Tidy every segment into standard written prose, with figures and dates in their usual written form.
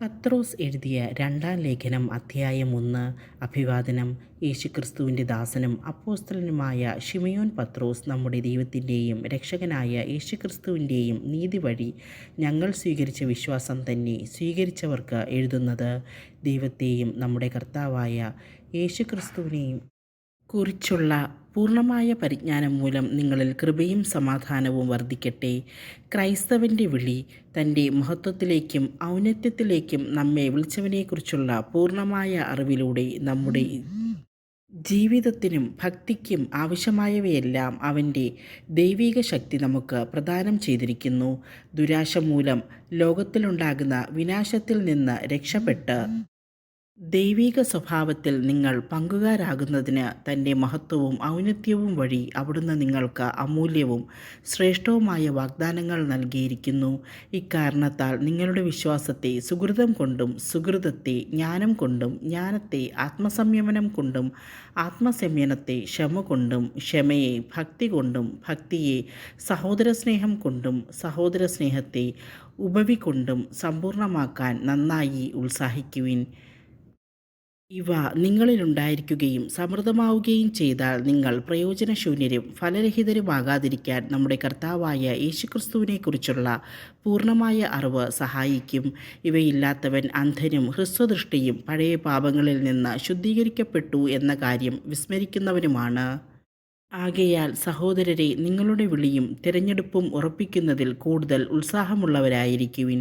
പത്രോസ് എഴുതിയ രണ്ടാം ലേഖനം അധ്യായം 1. അഭിവാദനം. യേശുക്രിസ്തുവിൻ്റെ ദാസനും അപ്പോസ്തലനുമായ ശിമയോൻ പത്രോസ്, നമ്മുടെ ദൈവത്തിൻ്റെയും രക്ഷകനായ യേശുക്രിസ്തുവിൻ്റെയും നീതി വഴി ഞങ്ങൾ സ്വീകരിച്ച വിശ്വാസം തന്നെ സ്വീകരിച്ചവർക്ക് എഴുതുന്നത്. ദൈവത്തെയും നമ്മുടെ കർത്താവായ യേശുക്രിസ്തുവിനെയും കുറിച്ചുള്ള പൂർണ്ണമായ പരിജ്ഞാനം മൂലം നിങ്ങളിൽ കൃപയും സമാധാനവും വർദ്ധിക്കട്ടെ. ക്രൈസ്തവൻ്റെ വിളി തൻ്റെ മഹത്വത്തിലേക്കും ഔന്നത്യത്തിലേക്കും നമ്മെ വിളിച്ചവനെക്കുറിച്ചുള്ള പൂർണ്ണമായ അറിവിലൂടെ നമ്മുടെ ജീവിതത്തിനും ഭക്തിക്കും ആവശ്യമായവയെല്ലാം അവൻ്റെ ദൈവിക ശക്തി നമുക്ക് പ്രദാനം ചെയ്തിരിക്കുന്നു. ദുരാശ മൂലം ലോകത്തിലുണ്ടാകുന്ന വിനാശത്തിൽ നിന്ന് രക്ഷപ്പെട്ട് ദൈവിക സ്വഭാവത്തിൽ നിങ്ങൾ പങ്കുകാരാകുന്നതിന് തൻ്റെ മഹത്വവും ഔന്നത്യവും വഴി അവിടുന്ന് നിങ്ങൾക്ക് അമൂല്യവും ശ്രേഷ്ഠവുമായ വാഗ്ദാനങ്ങൾ നൽകിയിരിക്കുന്നു. ഇക്കാരണത്താൽ നിങ്ങളുടെ വിശ്വാസത്തെ സുകൃതം കൊണ്ടും, സുകൃതത്തെ ജ്ഞാനം കൊണ്ടും, ജ്ഞാനത്തെ ആത്മസംയമനം കൊണ്ടും, ആത്മസംയമനത്തെ ക്ഷമ കൊണ്ടും, ക്ഷമയെ ഭക്തി കൊണ്ടും, ഭക്തിയെ സഹോദരസ്നേഹം കൊണ്ടും, സഹോദരസ്നേഹത്തെ ഉപവി കൊണ്ടും സമ്പൂർണ്ണമാക്കാൻ നന്നായി ഉത്സാഹിക്കുവിൻ. ഇവ നിങ്ങളിലുണ്ടായിരിക്കുകയും സമൃദ്ധമാവുകയും ചെയ്താൽ നിങ്ങൾ പ്രയോജനശൂന്യരും ഫലരഹിതരുമാകാതിരിക്കാൻ നമ്മുടെ കർത്താവായ യേശുക്രിസ്തുവിനെക്കുറിച്ചുള്ള പൂർണ്ണമായ അറിവ് സഹായിക്കും. ഇവയില്ലാത്തവൻ അന്ധനും ഹ്രസ്വദൃഷ്ടിയും പഴയ പാപങ്ങളിൽ നിന്ന് ശുദ്ധീകരിക്കപ്പെട്ടു എന്ന കാര്യം വിസ്മരിക്കുന്നവനുമാണ്. ആകയാൽ സഹോദരരെ, നിങ്ങളുടെ വിളിയും തിരഞ്ഞെടുപ്പും ഉറപ്പിക്കുന്നതിൽ കൂടുതൽ ഉത്സാഹമുള്ളവരായിരിക്കുവിൻ.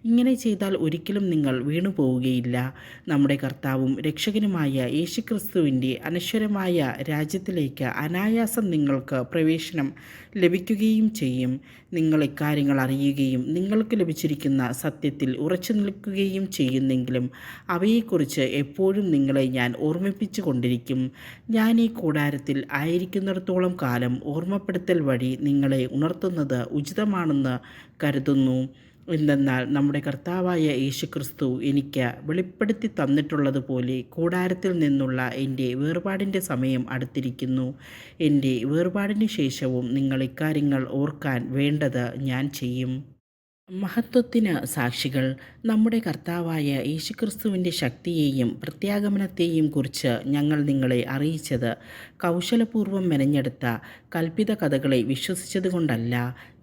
ഇങ്ങനെ ചെയ്താൽ ഒരിക്കലും നിങ്ങൾ വീണുപോവുകയില്ല. നമ്മുടെ കർത്താവും രക്ഷകനുമായ യേശുക്രിസ്തുവിൻ്റെ അനശ്വരമായ രാജ്യത്തിലേക്ക് അനായാസം നിങ്ങൾക്ക് പ്രവേശനം ലഭിക്കുകയും ചെയ്യും. നിങ്ങൾ ഇക്കാര്യങ്ങൾ അറിയുകയും നിങ്ങൾക്ക് ലഭിച്ചിരിക്കുന്ന സത്യത്തിൽ ഉറച്ചു നിൽക്കുകയും ചെയ്യുന്നെങ്കിലും അവയെക്കുറിച്ച് എപ്പോഴും നിങ്ങളെ ഞാൻ ഓർമ്മിപ്പിച്ചു കൊണ്ടിരിക്കും. ഞാൻ ഈ കൂടാരത്തിൽ ആയിരിക്കുന്നിടത്തോളം കാലം ഓർമ്മപ്പെടുത്തൽ വഴി നിങ്ങളെ ഉണർത്തുന്നത് ഉചിതമാണെന്ന് കരുതുന്നു. എന്തെന്നാൽ നമ്മുടെ കർത്താവായ യേശുക്രിസ്തു എനിക്ക് വെളിപ്പെടുത്തി തന്നിട്ടുള്ളതുപോലെ കൂടാരത്തിൽ നിന്നുള്ള എൻ്റെ വേർപാടിൻ്റെ സമയം അടുത്തിരിക്കുന്നു. എൻ്റെ വേർപാടിന് ശേഷവും നിങ്ങൾ ഇക്കാര്യങ്ങൾ ഓർക്കാൻ വേണ്ടത് ഞാൻ ചെയ്യും. മഹത്വത്തിന് സാക്ഷികൾ. നമ്മുടെ കർത്താവായ യേശുക്രിസ്തുവിൻ്റെ ശക്തിയെയും പ്രത്യാഗമനത്തെയും കുറിച്ച് ഞങ്ങൾ നിങ്ങളെ അറിയിച്ചത് കൗശലപൂർവ്വം മെനഞ്ഞെടുത്ത കൽപ്പിത കഥകളെ വിശ്വസിച്ചതുകൊണ്ടല്ല,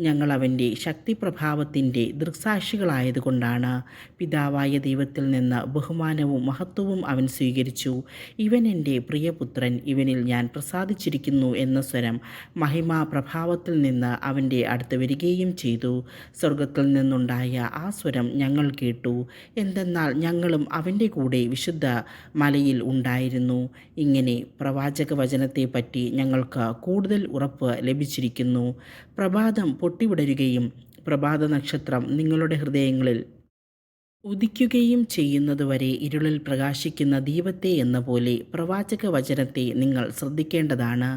ഞങ്ങൾ അവൻ്റെ ശക്തിപ്രഭാവത്തിൻ്റെ ദൃക്സാക്ഷികളായതുകൊണ്ടാണ്. പിതാവായ ദൈവത്തിൽ നിന്ന് ബഹുമാനവും മഹത്വവും അവൻ സ്വീകരിച്ചു. ഇവൻ എൻ്റെ പ്രിയപുത്രൻ, ഇവനിൽ ഞാൻ പ്രസാദിച്ചിരിക്കുന്നു എന്ന സ്വരം മഹിമാ പ്രഭാവത്തിൽ നിന്ന് അവൻ്റെ അടുത്ത് വരികയും ചെയ്തു. സ്വർഗത്തിൽ നിന്നുണ്ടായ ആ സ്വരം ഞങ്ങൾ കേട്ടു. എന്തെന്നാൽ ഞങ്ങളും അവൻ്റെ കൂടെ വിശുദ്ധ മലയിൽ ഉണ്ടായിരുന്നു. ഇങ്ങനെ പ്രവാചക വചനത്തെപ്പറ്റി ഞങ്ങൾക്ക് കൂടുതൽ ഉറപ്പ് ലഭിച്ചിരിക്കുന്നു. പ്രഭാതം പൊട്ടിവിടരുകയും പ്രഭാത നക്ഷത്രം നിങ്ങളുടെ ഹൃദയങ്ങളിൽ ഉദിക്കുകയും ചെയ്യുന്നതുവരെ ഇരുളിൽ പ്രകാശിക്കുന്ന ദീപത്തെ എന്ന പോലെ പ്രവാചക വചനത്തെ നിങ്ങൾ ശ്രദ്ധിക്കേണ്ടതാണ്.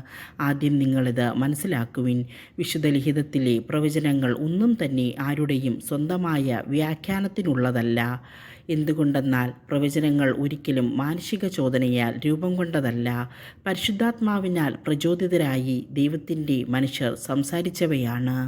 ആദ്യം നിങ്ങളിത് മനസ്സിലാക്കുവിൻ. വിശുദ്ധ ലിഖിതത്തിലെ പ്രവചനങ്ങൾ ഒന്നും തന്നെ ആരുടെയും സ്വന്തമായ വ്യാഖ്യാനത്തിനുള്ളതല്ല. എന്തുകൊണ്ടെന്നാൽ പ്രവചനങ്ങൾ ഒരിക്കലും മാനുഷിക ചോദനയാൽ രൂപം കൊണ്ടതല്ല, പരിശുദ്ധാത്മാവിനാൽ പ്രചോദിതരായി ദൈവത്തിൻ്റെ മനുഷ്യർ സംസാരിച്ചവയാണ്.